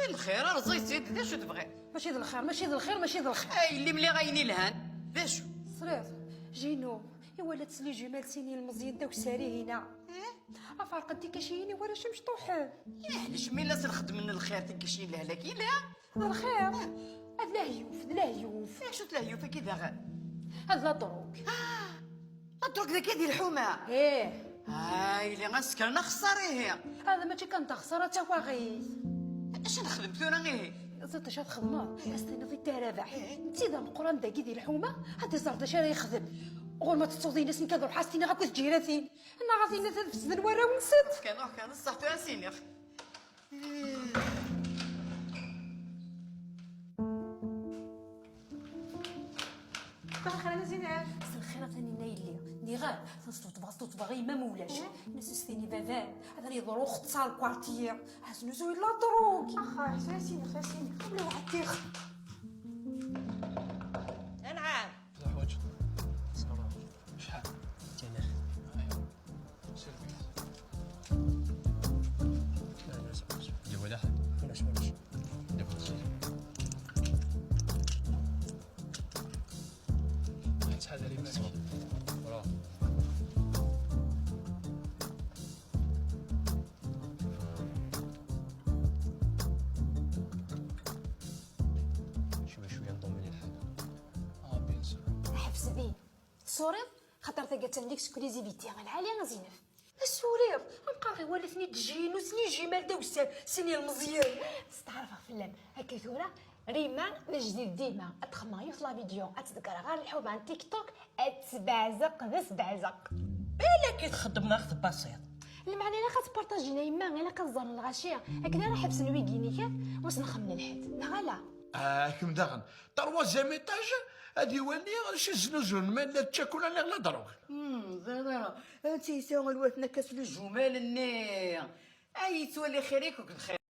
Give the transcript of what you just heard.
الخير رزي سيدي دا شو تبغي؟ ماشي ذا الخير ماشي ذا الخير ماشي ذا الخير. اي اللي ملي غايني الهان دا شو؟ صريت جينو يا ولات سلي جمال سيني المزيان داك ساري هنا. افارق انت كشيني ولا شي مشطوح. علاش ملي نخدم من الخير تنكشين لهلاك لا؟ هذا الخير هاد لهيوف لهيوف. شو تلهيو في كذا غير؟ هاد لا دروك. الدروك ذاك ديال الحومه. ايه هاي اللي غنسكرنا خساريه. هذا ماشي كان تخسر تا واغيث. اش نخدم ثورا غير؟ زرت اش تخدم استنى في الترابح انت ذا القران داكي ديال الحومه هادي زرت اش راه يخدم غور ما تصوضي ناس نكذب حاستينا غاكو تجيراتين انا غادي نتنفس الورا ونسد كان الصحت اسيني خير انا زينات الخير ثاني نايلي نيغال تنصوت باغي ما مولاش ناس ثاني بابان هذا اللي ضرو اختصار الكوارتير حسن زوين لا دروك اخا فاسيني ولا واحد تيخ انعام زحوج صراحة شحال تيناخ ايوا سير بيك لا لا سباش دي ولا حد ولا شوالش دي بوزي هذا اللي ماشي برافو شويه نضمن الحاجه بيان سور حبس بيه سورير خاطر ثقات عندك سكوليزيفيتي العاليه زينف السورير نبقى غير ولاتني تجين وسني جمال دوسان سني المزيان استعرفها فلان هكا ثورة ريمان الجديد ديما اتخماي في لا فيديو اتذكر غير الحب عن تيك توك اتبعزق ذا سبعزق الا كي تخدم ناخذ بسيط المعنى الا كتبارطاجينا يما الا كتزر الغاشيه هكذا راه حبس نويكيني كاع واش نخمن الحد نغلا كم داغن تروازيام ايطاج هادي ولي شي زنوزون ما لا تاكل انا لا دروك زين انت يساوي الوثنا كاس الجمال النير اي تولي خيرك وكل خير